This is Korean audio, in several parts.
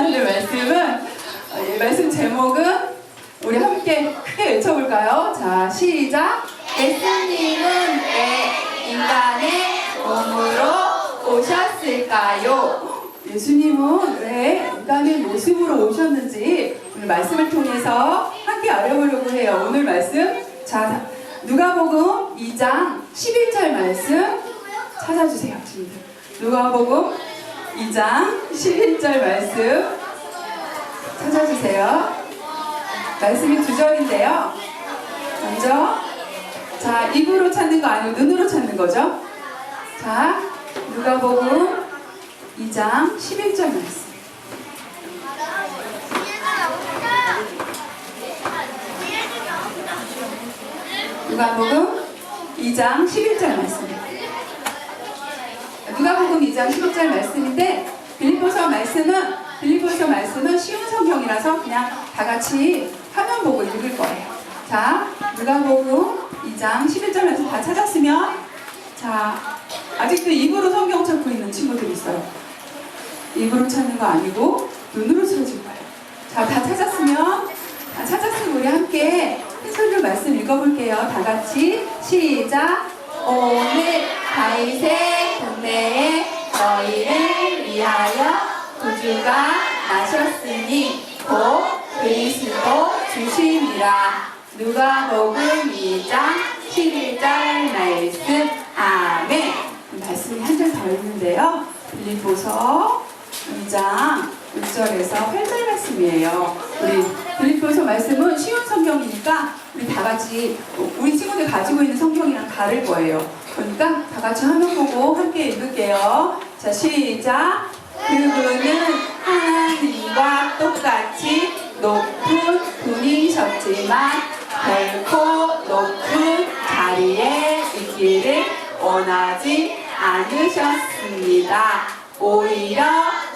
나눌 말씀은 말씀 제목은 우리 함께 크게 외쳐볼까요? 자, 시작! 예수님은 왜 인간의 몸으로 오셨을까요? 예수님은 왜 인간의 모습으로 오셨는지 오늘 말씀을 통해서 함께 알아보려고 해요. 오늘 말씀, 자, 누가복음 2장 11절 말씀 찾아주세요. 누가복음 2장 11절 말씀 찾아주세요. 말씀이 두 절인데요. 먼저, 자, 입으로 찾는 거 아니고 눈으로 찾는 거죠. 자, 누가복음 2장 11절 말씀. 누가복음 2장 11절 말씀. 누가복음 2장 11절 말씀인데 빌립보서 말씀은 쉬운 성경이라서 그냥 다 같이 화면 보고 읽을 거예요. 자, 누가복음 2장 11절 말씀 다 찾았으면, 자, 아직도 입으로 성경 찾고 있는 친구들이 있어요. 입으로 찾는 거 아니고 눈으로 찾을 거예요. 자, 다 찾았으면 우리 함께 한 소리로 말씀 읽어볼게요. 다 같이 시작. 오늘 다윗의 동네에 너희를 위하여 구주가 나셨으니 곧 그리스도 주심이라. 누가복음 2장 11절 말씀. 아멘. 말씀이 한 절 더 있는데요. 빌립보서 2장 6절에서 8절 말씀이에요. 우리 빌립보서 말씀은 쉬운 성경이니까 우리 다 같이 우리 친구들 가지고 있는 성경이랑 다를 거예요. 그러니까 다 같이 화면 보고 함께 읽을게요. 자, 시작. 그분은 하나님과 똑같이 높은 분이셨지만 결코 높은 자리에 있기를 원하지 않으셨습니다. 오히려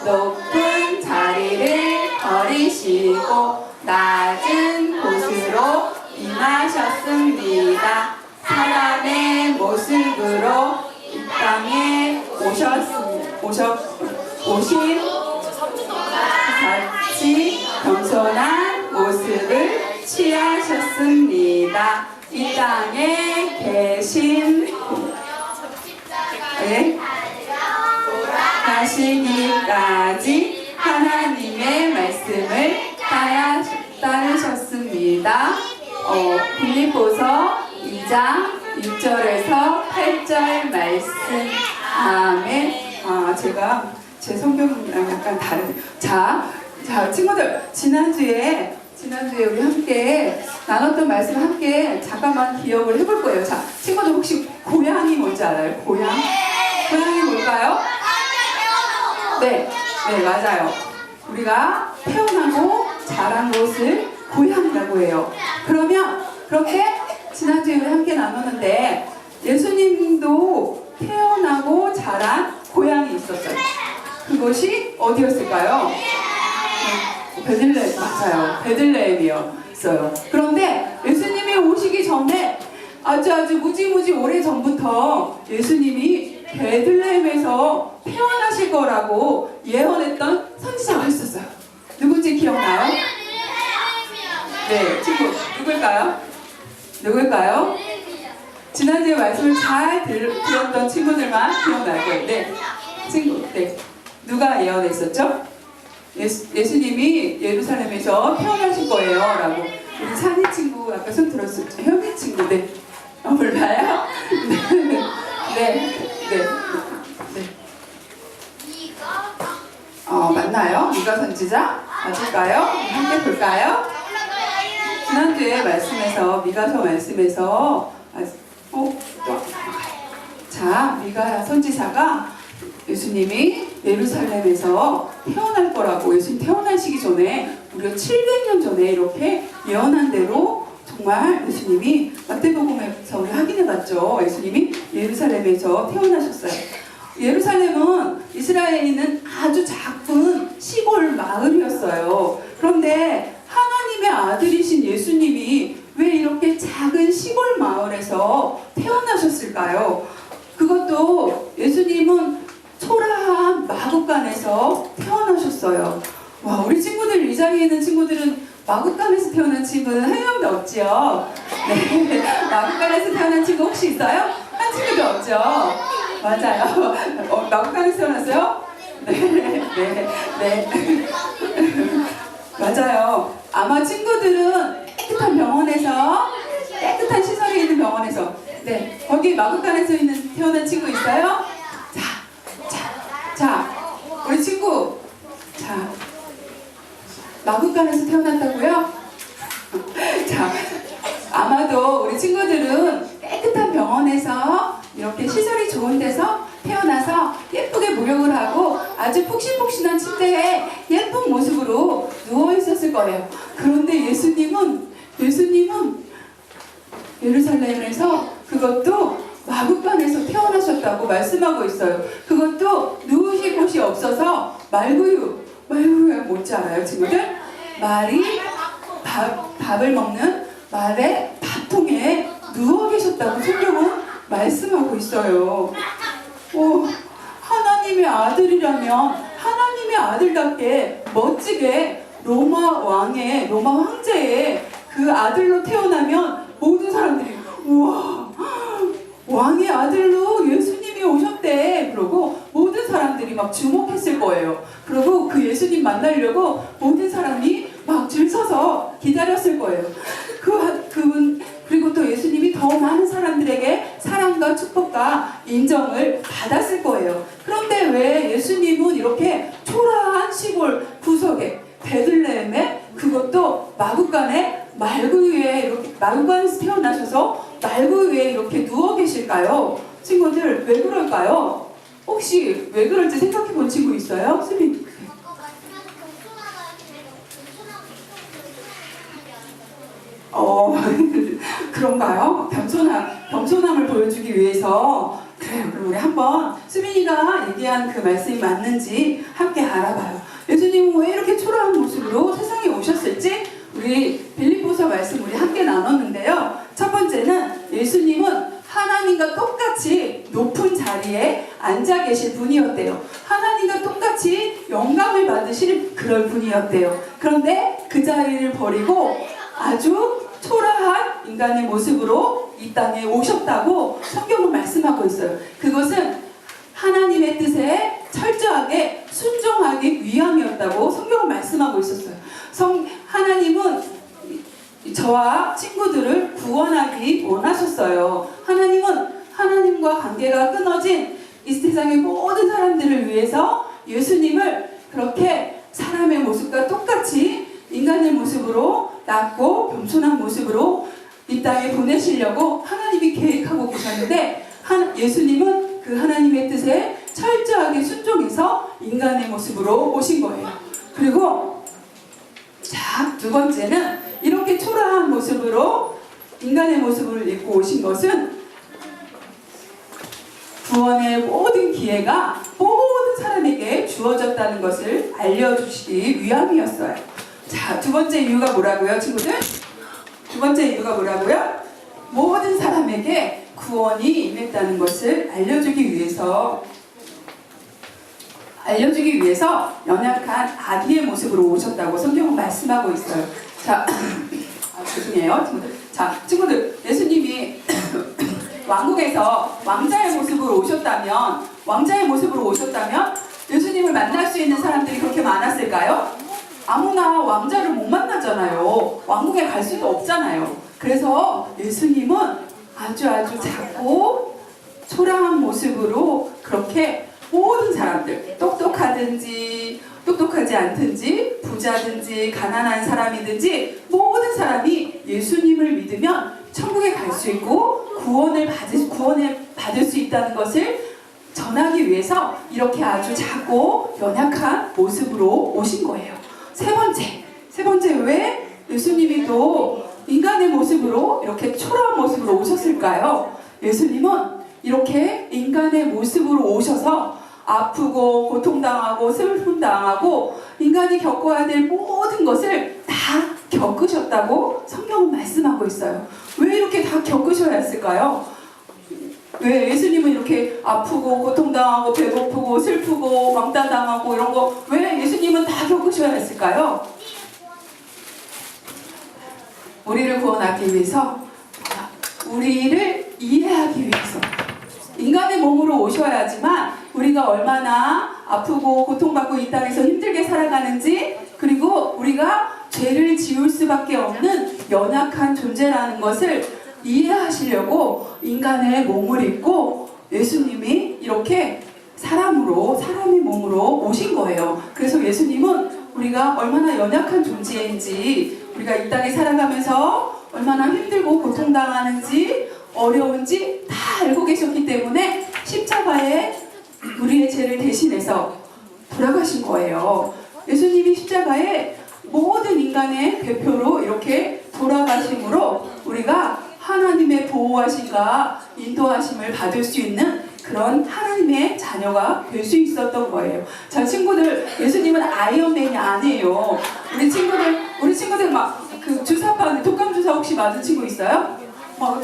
높은 자리를 버리시고 낮은 곳으로 임하셨습니다. 사람의 모습으로 이 땅에 오신 같이 겸손한 모습을 취하셨습니다. 이 땅에 계신 하시기까지 하나님의 말씀을 따르셨습니다. 빌립보서 2장 6절에서 8절 말씀. 아멘. 제가 제 성경이랑 약간 다른데. 자, 친구들, 지난주에 우리 함께 나눴던 말씀 함께 잠깐만 기억을 해볼 거예요. 자, 친구들 혹시 고향이 뭔지 알아요? 고향이 뭘까요? 네, 맞아요. 우리가 태어나고 자란 곳을 고향이라고 해요. 그러면 그렇게 지난주에 우리 함께 나눴는데 예수님도 태어나고 자란 고향이 있었어요. 그것이 어디였을까요? 베들레헴, 맞아요. 베들레헴이었어요. 그런데 예수님이 오시기 전에 아주 무지무지 오래 전부터 예수님이 베들레헴에서 태어나실 거라고 예언했던 선지자가 있었어요. 누군지 기억나요? 네, 친구 누굴까요? 지난주에 말씀을 잘 들었던 친구들만 기억날 거예요. 네, 친구, 네, 누가 예언했었죠? 예수님이 예루살렘에서 태어나실 거예요 라고. 우리 찬이 친구 아까 손 들었었죠? 현미 친구. 네, 몰라요? 네. 맞나요? 미가 선지자? 맞을까요? 함께 볼까요? 지난주에 말씀에서 미가서 말씀에서 자, 미가 선지자가 예수님이 예루살렘에서 태어날 거라고, 예수님 태어나시기 전에 무려 700년 전에 이렇게 예언한 대로 정말 예수님이 마태복음에서 우리 확인해 봤죠. 예수님이 예루살렘에서 태어나셨어요. 예루살렘은 이스라엘에 있는 아주 작은 시골 마을이었어요. 그런데 하나님의 아들이신 예수님이 왜 이렇게 작은 시골 마을에서 태어나셨을까요? 그것도 예수님은 초라한 마구간에서 태어나셨어요. 와, 우리 친구들 이 자리에 있는 친구들은 마구간에서 태어난 친구는 한 명도 없죠? 네, 마구간에서 태어난 친구 혹시 있어요? 한 친구도 없죠? 맞아요. 마구간에서 태어났어요? 네, 네, 네. 맞아요. 아마 친구들은 깨끗한 병원에서, 깨끗한 시설이 있는 병원에서, 네, 거기 마구간에서 있는 태어난 친구 있어요? 자, 우리 친구, 자, 마구간에서 태어났다고요? 자, 아마도 우리 친구들은 깨끗한 병원에서 이렇게 시설이 좋은 데서 태어나서 예쁘게 목욕을 하고 아주 푹신푹신한 침대에 예쁜 모습으로 누워 있었을 거예요. 그런데 예수님은 예루살렘에서 그것도 마구간에서 태어나셨다고 말씀하고 있어요. 그것도 누우실 곳이 없어서 말구유가 뭔지 알아요, 친구들? 말이 밥을 먹는 말의 밥통에 누워 계셨다고 성경은 말씀하고 있어요. 하나님의 아들이라면 하나님의 아들답게 멋지게 로마 황제의 그 아들로 태어나면 모든 사람들이 우와, 왕의 아들로 예수님이 오셨대. 그러고 모든 사람들이 막 주목했을 거예요. 그리고 그 예수님 만나려고 모든 사람이 막 줄 서서 기다렸을 거예요. 그리고 또 예수님이 더 많은 사람들에게 사랑과 축복과 인정을 받았을 거예요. 그런데 왜 예수님은 이렇게 초라한 시골 구석에 베들레헴에 그것도 마구간에 마구간에서 태어나셔서 말구 위에 이렇게 누워 계실까요? 친구들 왜 그럴까요? 혹시 왜 그럴지 생각해 본 친구 있어요? 수빈. 그런가요? 겸손함을 보여주기 위해서. 그래요. 그럼 우리 한번 수빈이가 얘기한 그 말씀이 맞는지 함께 알아봐요. 예수님은 왜 이렇게 초라한 모습으로 세상에 오셨을지 우리 빌립보서 말씀 우리 함께 나눴는데요. 첫 번째는 예수님은 하나님과 똑같이 높은 자리에 앉아 계실 분이었대요. 하나님과 똑같이 영광을 받으실 그런 분이었대요. 그런데 그 자리를 버리고 아주 초라한 인간의 모습으로 이 땅에 오셨다고 성경은 말씀하고 있어요. 그것은 하나님의 뜻에 철저하게 순종하기 위함이었다고 성경은 말씀하고 있었어요. 하나님은 저와 친구들을 구원하기 원하셨어요. 하나님은 하나님과 관계가 끊어진 이 세상의 모든 사람들을 위해서 예수님을 그렇게 사람의 모습과 똑같이 인간의 모습으로 낮고 겸손한 모습으로 이 땅에 보내시려고 하나님이 계획하고 계셨는데 예수님은 그 하나님의 뜻에 철저하게 순종해서 인간의 모습으로 오신 거예요. 그리고 자, 두 번째는 이렇게 초라한 모습으로 인간의 모습을 입고 오신 것은 구원의 모든 기회가 모든 사람에게 주어졌다는 것을 알려주시기 위함이었어요. 자, 두 번째 이유가 뭐라고요, 친구들? 두 번째 이유가 뭐라고요? 모든 사람에게 구원이 임했다는 것을 알려주기 위해서 연약한 아기의 모습으로 오셨다고 성경은 말씀하고 있어요. 자, 죄송해요, 친구들. 자, 친구들, 예수님이 왕국에서 왕자의 모습으로 오셨다면 예수님을 만날 수 있는 사람들이 그렇게 많았을까요? 아무나 왕자를 못 만나잖아요. 왕국에 갈 수도 없잖아요. 그래서 예수님은 아주 작고 초라한 모습으로 그렇게 모든 사람들, 똑똑하지 않든지 부자든지 가난한 사람이든지 모든 사람이 예수님을 믿으면 천국에 갈 수 있고 구원을 받을 수 있다는 것을 전하기 위해서 이렇게 아주 작고 연약한 모습으로 오신 거예요. 세 번째 왜 예수님이 또 인간의 모습으로 이렇게 초라한 모습으로 오셨을까요? 예수님은 이렇게 인간의 모습으로 오셔서 아프고 고통당하고 슬픔당하고 인간이 겪어야 될 모든 것을 다 겪으셨다고 성경은 말씀하고 있어요. 왜 이렇게 다 겪으셔야 했을까요? 왜 예수님은 이렇게 아프고 고통당하고 배고프고 슬프고 왕따당하고 이런 거 왜 예수님은 다 겪으셔야 오셔야 했을까요? 우리를 구원하기 위해서, 우리를 이해하기 위해서 인간의 몸으로 오셔야지만 우리가 얼마나 아프고 고통받고 이 땅에서 힘들게 살아가는지, 그리고 우리가 죄를 지을 수밖에 없는 연약한 존재라는 것을 이해하시려고 인간의 몸을 입고 예수님이 이렇게 사람의 몸으로 오신 거예요. 그래서 예수님은 우리가 얼마나 연약한 존재인지, 우리가 이 땅에 살아가면서 얼마나 힘들고 고통당하는지 어려운지 다 알고 계셨기 때문에 십자가에 우리의 죄를 대신해서 돌아가신 거예요. 예수님이 십자가에 모든 인간의 대표로 이렇게 돌아가심으로 우리가 하나님의 보호하심과 인도하심을 받을 수 있는 그런 하나님의 자녀가 될 수 있었던 거예요. 자, 친구들, 예수님은 아이언맨이 아니에요. 우리 친구들 막 그 주사 맞는 독감 주사 혹시 맞은 친구 있어요?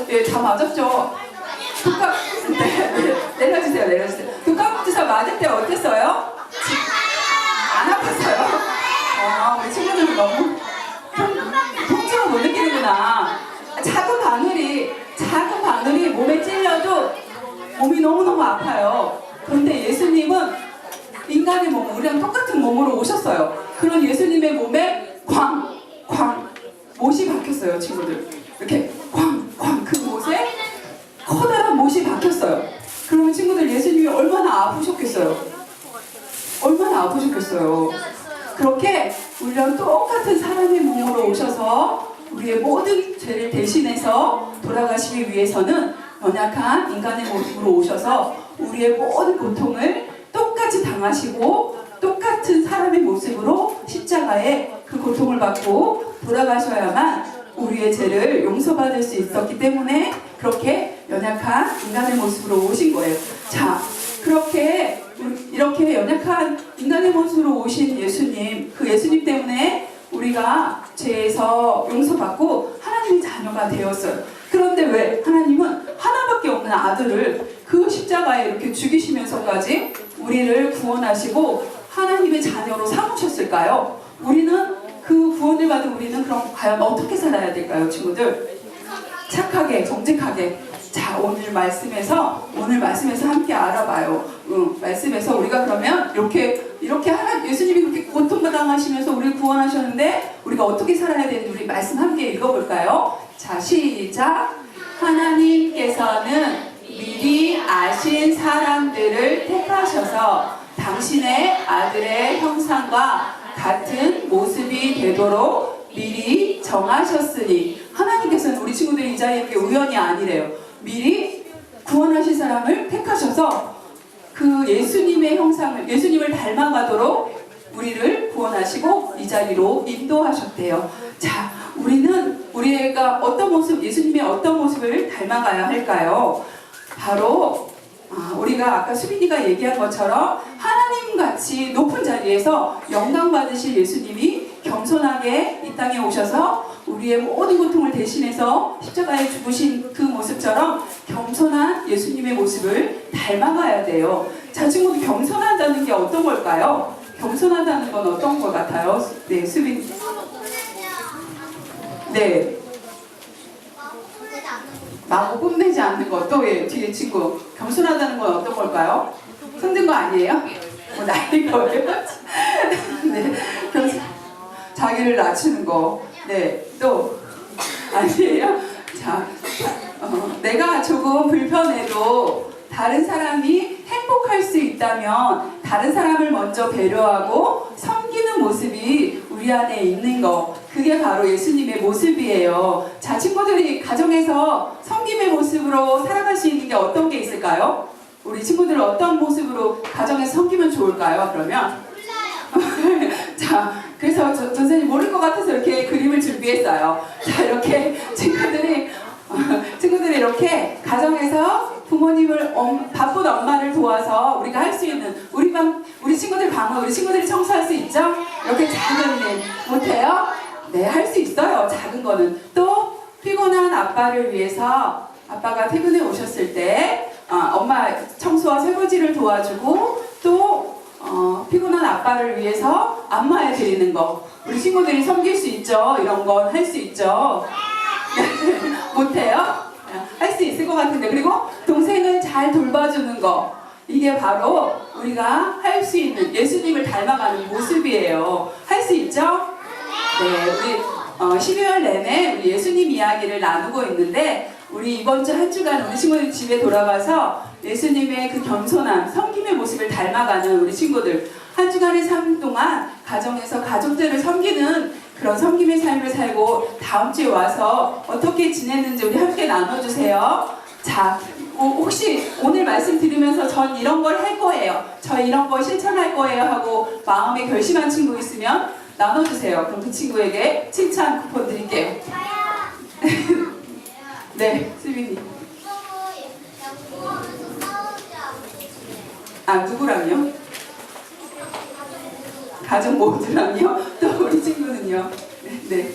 예, 다 맞았죠. 독감, 내려주세요. 독감 주사 맞을 때 어땠어요? 안 아팠어요? 우리 친구들은 너무 통증을 못 느끼는구나. 작은 바늘이 몸에 찔려도 몸이 너무너무 아파요. 그런데 예수님은 인간의 몸, 우리랑 똑같은 몸으로 오셨어요. 그런 예수님의 몸에 쾅 못이 박혔어요, 친구들. 이렇게 쾅 그 못에 커다란 못이 박혔어요. 그러면 친구들, 예수님이 얼마나 아프셨겠어요? 그렇게 우리랑 똑같은 사람의 몸으로 오셔서 우리의 모든 죄를 대신해서 돌아가시기 위해서는 연약한 인간의 모습으로 오셔서 우리의 모든 고통을 똑같이 당하시고 똑같은 사람의 모습으로 십자가에 그 고통을 받고 돌아가셔야만 우리의 죄를 용서받을 수 있었기 때문에 그렇게 연약한 인간의 모습으로 오신 거예요. 자, 이렇게 연약한 인간의 모습으로 오신 예수님, 그 예수님 때문에 우리가 죄에서 용서받고 하나님의 자녀가 되었어요. 그런데 왜 하나님은 하나밖에 없는 아들을 그 십자가에 이렇게 죽이시면서까지 우리를 구원하시고 하나님의 자녀로 삼으셨을까요? 우리는 그 구원을 받은 우리는 그럼 과연 어떻게 살아야 될까요, 친구들? 착하게, 정직하게. 자, 오늘 말씀에서 함께 알아봐요. 말씀에서 우리가 그러면 이렇게 예수님이 그렇게 고통당하시면서 우리를 구원하셨는데 우리가 어떻게 살아야 되는지 우리 말씀 함께 읽어볼까요? 자, 시작. 하나님께서는 미리 아신 사람들을 택하셔서 당신의 아들의 형상과 같은 모습이 되도록 미리 정하셨으니, 하나님께서는 우리 친구들이 이 자리에 우연이 아니래요. 미리 구원하실 사람을 택하셔서 그 예수님의 형상을, 예수님을 닮아가도록 우리를 구원하시고 이 자리로 인도하셨대요. 자, 우리가 어떤 모습, 예수님의 어떤 모습을 닮아가야 할까요? 바로 우리가 아까 수빈이가 얘기한 것처럼 하나님같이 높은 자리에서 영광 받으실 예수님이 겸손하게 이 땅에 오셔서 우리의 모든 고통을 대신해서 십자가에 죽으신 그 모습처럼 겸손한 예수님의 모습을 닮아가야 돼요. 자, 친구들, 겸손하다는 게 어떤 걸까요? 겸손하다는 건 어떤 것 같아요? 네, 수빈. 네. 마구 뽐내지 않는 것도, 예, 뒤에 친구. 겸손하다는 건 어떤 걸까요? 힘든 거 아니에요? 나이 거예요? 네. 자기를 낮추는 거. 네. 또, 아니에요? 자, 내가 조금 불편해도 다른 사람이 행복할 수 있다면 다른 사람을 먼저 배려하고 섬기는 모습이 우리 안에 있는 거, 그게 바로 예수님의 모습이에요. 자, 친구들이 가정에서 섬김의 모습으로 살아갈 수 있는 게 어떤 게 있을까요? 우리 친구들은 어떤 모습으로 가정에서 섬기면 좋을까요? 그러면 자, 그래서 선생님 모를 것 같아서 이렇게 그림을 준비했어요. 자, 이렇게 친구들이 이렇게 가정에서 부모님을 바쁜 엄마를 도와서 우리가 할 수 있는 우리 친구들 방은 우리 친구들이 청소할 수 있죠? 이렇게 작은 일 못해요? 네, 할 수 있어요. 작은 거는. 또 피곤한 아빠를 위해서 아빠가 퇴근해 오셨을 때 엄마 청소와 설거지를 도와주고 또 피곤한 아빠를 위해서 안마해 드리는 거. 우리 친구들이 섬길 수 있죠? 이런 건 할 수 있죠? 못해요? 할 수 있을 것 같은데. 그리고 동생을 잘 돌봐주는 거. 이게 바로 우리가 할 수 있는 예수님을 닮아가는 모습이에요. 할 수 있죠? 네, 우리 12월 내내 우리 예수님 이야기를 나누고 있는데 우리 이번 주 한 주간 우리 친구들 집에 돌아가서 예수님의 그 겸손한 섬김의 모습을 닮아가는 우리 친구들 한 주간의 삶 동안 가정에서 가족들을 섬기는 그런 섬김의 삶을 살고 다음 주에 와서 어떻게 지냈는지 우리 함께 나눠주세요. 자, 혹시 오늘 말씀 들으면서 전 이런 걸 할 거예요. 저 이런 거 실천할 거예요 하고 마음에 결심한 친구 있으면 나눠주세요. 그럼 그 친구에게 칭찬 쿠폰 드릴게요. 네, 수빈이. 아, 누구랑요? 가족 모두랑요? 또 우리 친구는요? 네.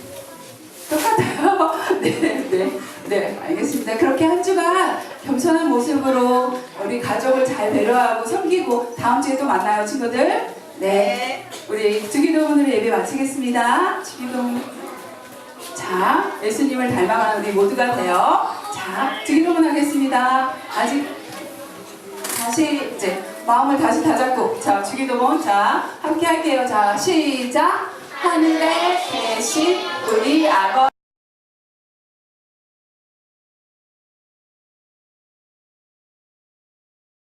똑같아요. 네, 알겠습니다. 그렇게 한 주간 겸손한 모습으로 우리 가족을 잘 배려하고 섬기고 다음 주에 또 만나요, 친구들. 네. 우리 주기도문으로 예배 마치겠습니다. 주기도문. 자, 예수님을 닮아가는 우리 모두가 돼요. 자, 주기도문 하겠습니다. 아직 다시 이제 마음을 다시 다잡고 자, 주기도문 자, 함께 할게요. 자, 시작. 하늘에 계신 우리 아버지